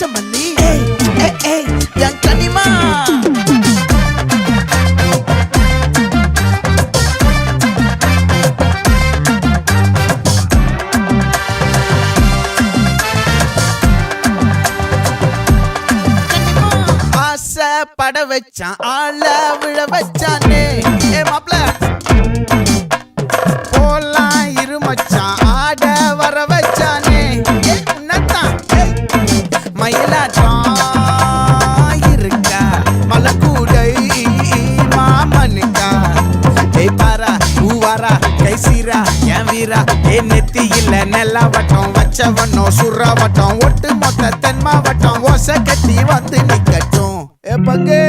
மல்லி என் கனிமா பட வச்சான் ஆள விழ வச்சானே மாப்ள போலாம் இருமச்சான் ஆட வர வச்சானே உன்னத்தான் மயிலாட்டம் இருக்கா மலக்கூடை மாமனுக்கா பாரா பூவாரா கைசீரா என் வீரா நெத்தி இல்ல நெல்லா வட்டம் வச்சவனோ சுறா வட்டம் ஒட்டு மொத்த தென் மாவட்டம் ஓசை கட்டி வந்து நிக்கட்டும் பங்கே